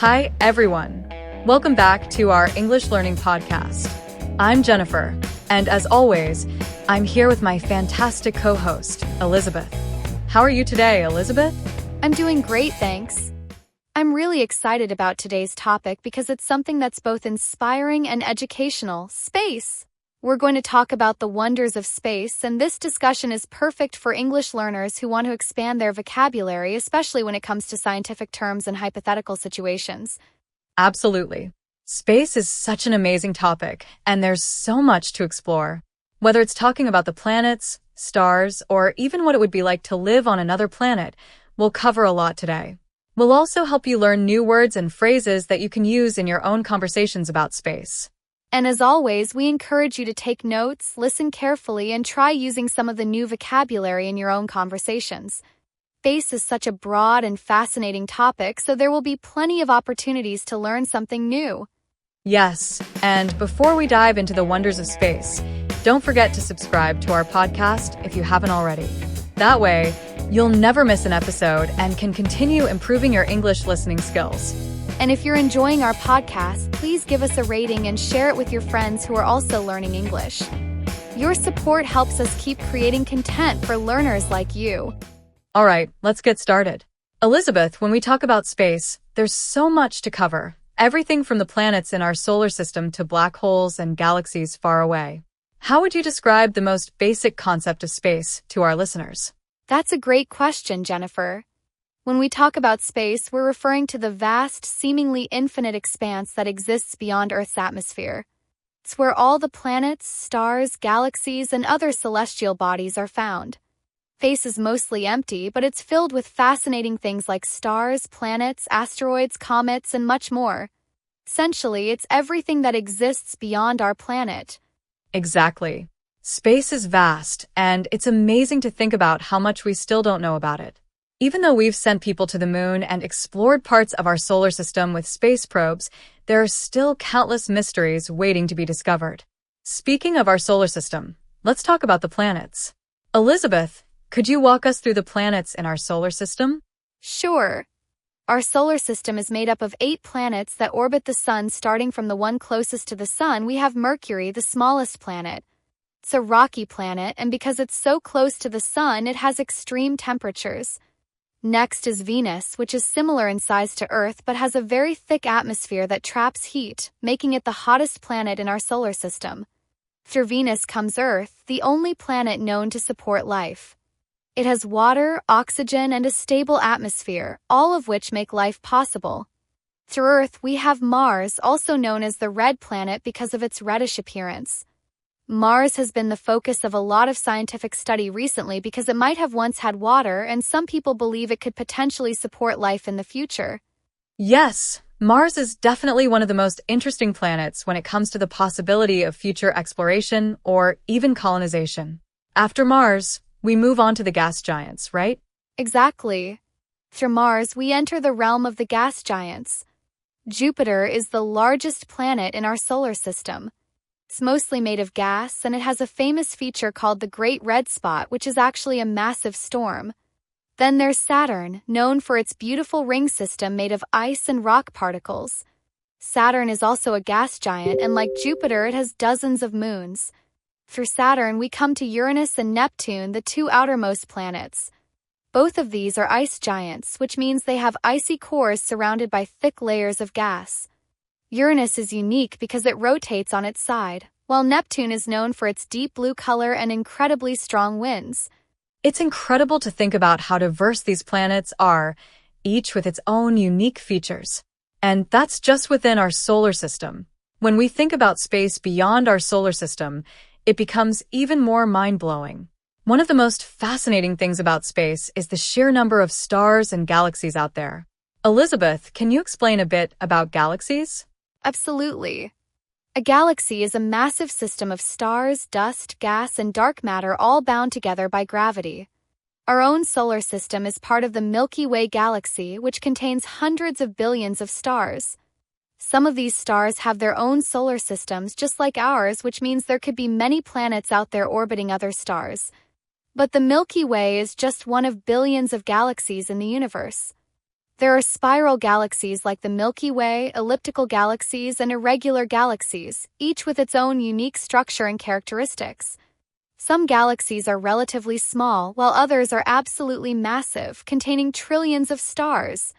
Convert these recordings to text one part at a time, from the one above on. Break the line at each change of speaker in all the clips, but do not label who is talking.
Hi, everyone. Welcome back to our English Learning podcast. I'm Jennifer, and as always, I'm here with my fantastic co-host, Elizabeth. How are you today, Elizabeth?
I'm doing great, thanks. I'm really excited about today's topic because it's something that's both inspiring and educational: space. We're going to talk about the wonders of space, and this discussion is perfect for English learners who want to expand their vocabulary, especially when it comes to scientific terms and hypothetical situations.
Absolutely. Space is such an amazing topic, and there's so much to explore. Whether it's talking about the planets, stars, or even what it would be like to live on another planet, we'll cover a lot today. We'll also help you learn new words and phrases that you can use in your own conversations about space.
And as always, we encourage you to take notes, listen carefully, and try using some of the new vocabulary in your own conversations. Space is such a broad and fascinating topic, so there will be plenty of opportunities to learn something new.
Yes, and before we dive into the wonders of space, don't forget to subscribe to our podcast if you haven't already. That way, you'll never miss an episode and can continue improving your English listening skills.
And if you're enjoying our podcast, please give us a rating and share it with your friends who are also learning English. Your support helps us keep creating content for learners like you.
All right, let's get started. Elizabeth, when we talk about space, there's so much to cover. Everything from the planets in our solar system to black holes and galaxies far away. How would you describe the most basic concept of space to our listeners?
That's a great question, Jennifer. When we talk about space, we're referring to the vast, seemingly infinite expanse that exists beyond Earth's atmosphere. It's where all the planets, stars, galaxies, and other celestial bodies are found. Space is mostly empty, but it's filled with fascinating things like stars, planets, asteroids, comets, and much more. Essentially, it's everything that exists beyond our planet.
Exactly. Space is vast, and it's amazing to think about how much we still don't know about it. Even though we've sent people to the moon and explored parts of our solar system with space probes, there are still countless mysteries waiting to be discovered. Speaking of our solar system, let's talk about the planets. Elizabeth, could you walk us through the planets in our solar system?
Sure. Our solar system is made up of 8 planets that orbit the sun. Starting from the one closest to the sun, we have Mercury, the smallest planet. It's a rocky planet, and because it's so close to the sun, it has extreme temperatures. Next is Venus, which is similar in size to Earth but has a very thick atmosphere that traps heat, making it the hottest planet in our solar system. After Venus comes Earth, the only planet known to support life. It has water, oxygen, and a stable atmosphere, all of which make life possible. Through Earth, we have Mars, also known as the red planet because of its reddish appearance. Mars has been the focus of a lot of scientific study recently because it might have once had water, and some people believe it could potentially support life in the future.
Yes, Mars is definitely one of the most interesting planets when it comes to the possibility of future exploration or even colonization. After Mars, we move on to the gas giants, right?
Exactly. Through Mars, we enter the realm of the gas giants. Jupiter is the largest planet in our solar system. It's mostly made of gas, and it has a famous feature called the Great Red Spot, which is actually a massive storm. Then there's Saturn, known for its beautiful ring system made of ice and rock particles. Saturn is also a gas giant, and like Jupiter, it has dozens of moons. Through Saturn, we come to Uranus and Neptune, the 2 outermost planets. Both of these are ice giants, which means they have icy cores surrounded by thick layers of gas. Uranus is unique because it rotates on its side, while Neptune is known for its deep blue color and incredibly strong winds.
It's incredible to think about how diverse these planets are, each with its own unique features. And that's just within our solar system. When we think about space beyond our solar system, it becomes even more mind-blowing. One of the most fascinating things about space is the sheer number of stars and galaxies out there. Elizabeth, can you explain a bit about galaxies?
Absolutely. A galaxy is a massive system of stars, dust, gas, and dark matter all bound together by gravity. Our own solar system is part of the Milky Way galaxy, which contains hundreds of billions of stars. Some of these stars have their own solar systems just like ours, which means there could be many planets out there orbiting other stars. But the Milky Way is just one of billions of galaxies in the universe. There are spiral galaxies like the Milky Way, elliptical galaxies, and irregular galaxies, each with its own unique structure and characteristics. Some galaxies are relatively small, while others are absolutely massive, containing trillions of stars.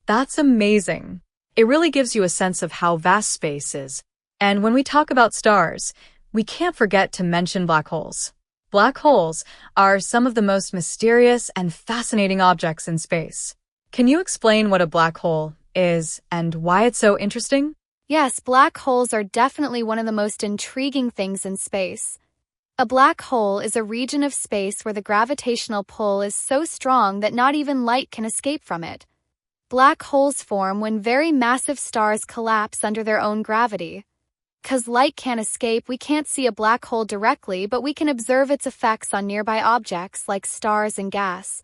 That's amazing. It really gives you a sense of how vast space is. And when we talk about stars, we can't forget to mention black holes. Black holes are some of the most mysterious and fascinating objects in space. Can you explain what a black hole is and why it's so interesting?
Yes, black holes are definitely one of the most intriguing things in space. A black hole is a region of space where the gravitational pull is so strong that not even light can escape from it. Black holes form when very massive stars collapse under their own gravity. 'Cause light can't escape, we can't see a black hole directly, but we can observe its effects on nearby objects like stars and gas.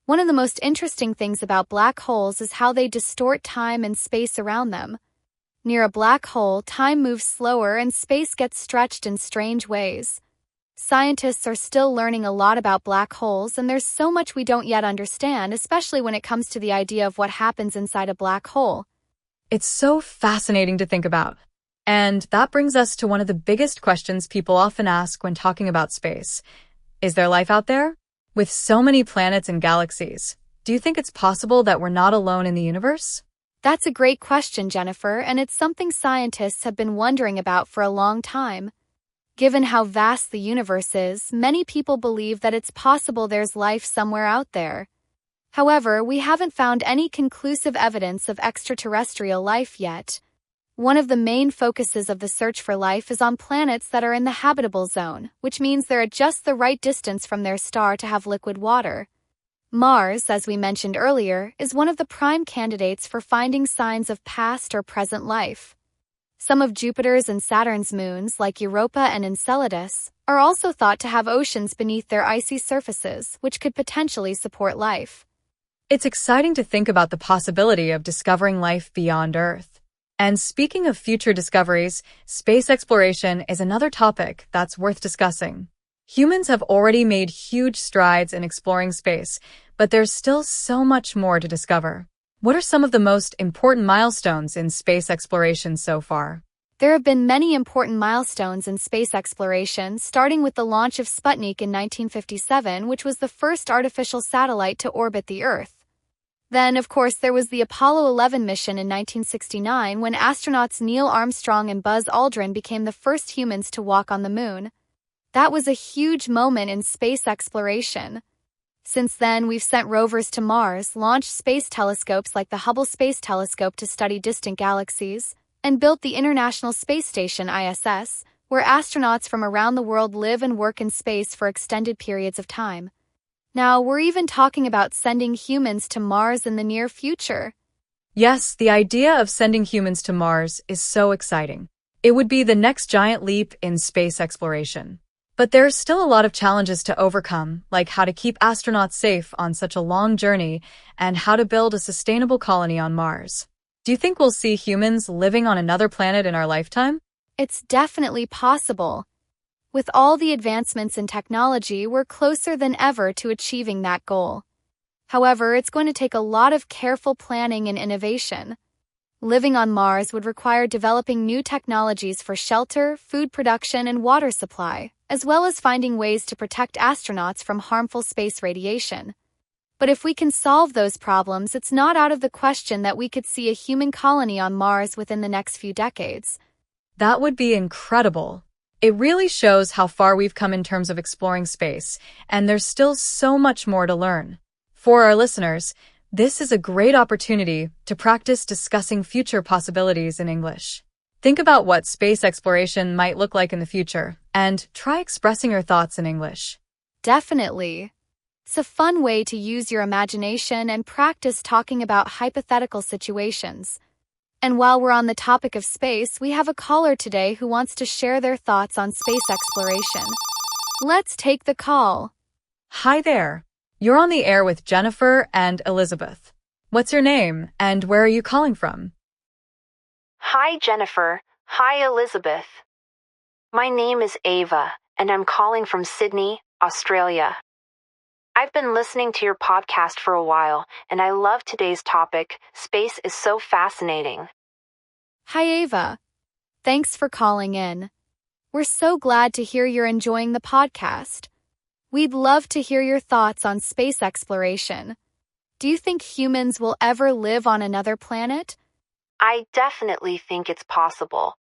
One of the most interesting things about black holes is how they distort time and space around them. Near a black hole, time moves slower and space gets stretched in strange ways. Scientists are still learning a lot about black holes, and there's so much we don't yet understand, especially when it comes to the idea of what happens inside a black hole.
It's so fascinating to think about. And that brings us to one of the biggest questions people often ask when talking about space. Is there life out there? With so many planets and galaxies, do you think it's possible that we're not alone in the universe?
That's a great question, Jennifer, and it's something scientists have been wondering about for a long time. Given how vast the universe is, many people believe that it's possible there's life somewhere out there. However, we haven't found any conclusive evidence of extraterrestrial life yet. One of the main focuses of the search for life is on planets that are in the habitable zone, which means they're at just the right distance from their star to have liquid water. Mars, as we mentioned earlier, is one of the prime candidates for finding signs of past or present life. Some of Jupiter's and Saturn's moons, like Europa and Enceladus, are also thought to have oceans beneath their icy surfaces, which could potentially support life.
It's exciting to think about the possibility of discovering life beyond Earth. And speaking of future discoveries, space exploration is another topic that's worth discussing. Humans have already made huge strides in exploring space, but there's still so much more to discover. What are some of the most important milestones in space exploration so far?
There have been many important milestones in space exploration, starting with the launch of Sputnik in 1957, which was the first artificial satellite to orbit the Earth. Then, of course, there was the Apollo 11 mission in 1969 when astronauts Neil Armstrong and Buzz Aldrin became the first humans to walk on the moon. That was a huge moment in space exploration. Since then, we've sent rovers to Mars, launched space telescopes like the Hubble Space Telescope to study distant galaxies, and built the International Space Station ISS, where astronauts from around the world live and work in space for extended periods of time. Now, we're even talking about sending humans to Mars in the near future.
Yes, the idea of sending humans to Mars is so exciting. It would be the next giant leap in space exploration. But there's still a lot of challenges to overcome, like how to keep astronauts safe on such a long journey and how to build a sustainable colony on Mars. Do you think we'll see humans living on another planet in our lifetime?
It's definitely possible. With all the advancements in technology, we're closer than ever to achieving that goal. However, it's going to take a lot of careful planning and innovation. Living on Mars would require developing new technologies for shelter, food production, and water supply, as well as finding ways to protect astronauts from harmful space radiation. But if we can solve those problems, it's not out of the question that we could see a human colony on Mars within the next few decades.
That would be incredible. It really shows how far we've come in terms of exploring space, and there's still so much more to learn. For our listeners, this is a great opportunity to practice discussing future possibilities in English. Think about what space exploration might look like in the future, and try expressing your thoughts in English.
Definitely. It's a fun way to use your imagination and practice talking about hypothetical situations. And while we're on the topic of space, we have a caller today who wants to share their thoughts on space exploration. Let's take the call.
Hi there. You're on the air with Jennifer and Elizabeth. What's your name, and where are you calling from?
Hi, Jennifer. Hi, Elizabeth. My name is Ava, and I'm calling from Sydney, Australia. I've been listening to your podcast for a while, and I love today's topic. Space is so fascinating.
Hi, Ava. Thanks for calling in. We're so glad to hear you're enjoying the podcast. We'd love to hear your thoughts on space exploration. Do you think humans will ever live on another planet?
I definitely think it's possible.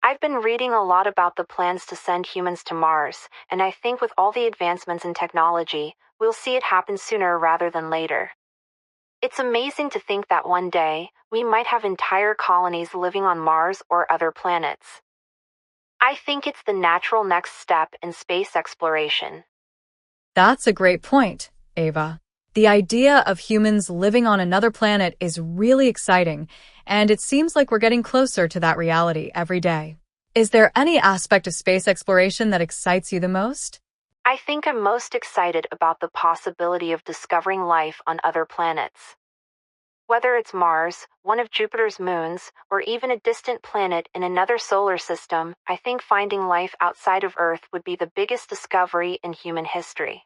I've been reading a lot about the plans to send humans to Mars, and I think with all the advancements in technology, we'll see it happen sooner rather than later. It's amazing to think that one day, we might have entire colonies living on Mars or other planets. I think it's the natural next step in space exploration.
That's a great point, Ava. The idea of humans living on another planet is really exciting, and it seems like we're getting closer to that reality every day. Is there any aspect of space exploration that excites you the most?
I think I'm most excited about the possibility of discovering life on other planets. Whether it's Mars, one of Jupiter's moons, or even a distant planet in another solar system, I think finding life outside of Earth would be the biggest discovery in human history.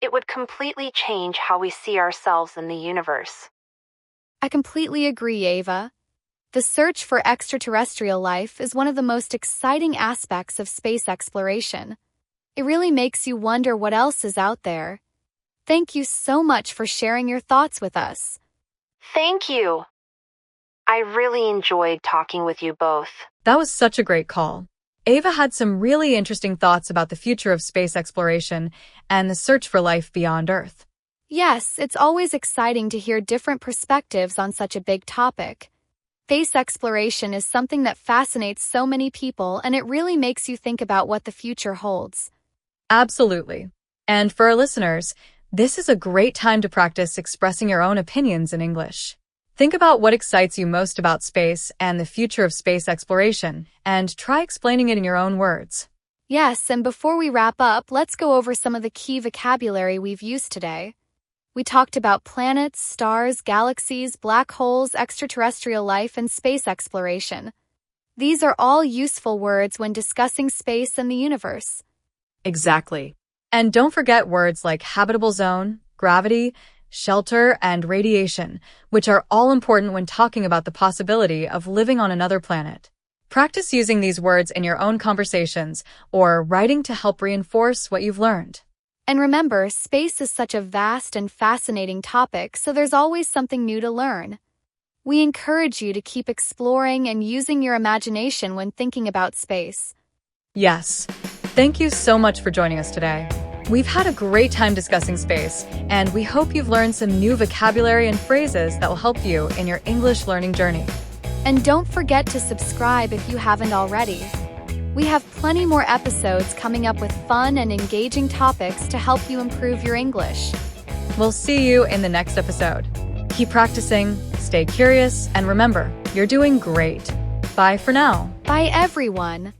It would completely change how we see ourselves in the universe.
I completely agree, Ava. The search for extraterrestrial life is one of the most exciting aspects of space exploration. It really makes you wonder what else is out there. Thank you so much for sharing your thoughts with us.
Thank you. I really enjoyed talking with you both.
That was such a great call. Ava had some really interesting thoughts about the future of space exploration and the search for life beyond Earth.
Yes, it's always exciting to hear different perspectives on such a big topic. Space exploration is something that fascinates so many people, and it really makes you think about what the future holds.
Absolutely. And for our listeners, this is a great time to practice expressing your own opinions in English. Think about what excites you most about space and the future of space exploration, and try explaining it in your own words.
Yes, and before we wrap up, let's go over some of the key vocabulary we've used today. We talked about planets, stars, galaxies, black holes, extraterrestrial life, and space exploration. These are all useful words when discussing space and the universe.
Exactly. And don't forget words like habitable zone, gravity, shelter, and radiation, which are all important when talking about the possibility of living on another planet. Practice using these words in your own conversations or writing to help reinforce what you've learned.
And remember, space is such a vast and fascinating topic, so there's always something new to learn. We encourage you to keep exploring and using your imagination when thinking about space.
Yes. Thank you so much for joining us today. We've had a great time discussing space, and we hope you've learned some new vocabulary and phrases that will help you in your English learning journey.
And don't forget to subscribe if you haven't already. We have plenty more episodes coming up with fun and engaging topics to help you improve your English.
We'll see you in the next episode. Keep practicing, stay curious, and remember, you're doing great. Bye for now.
Bye, everyone.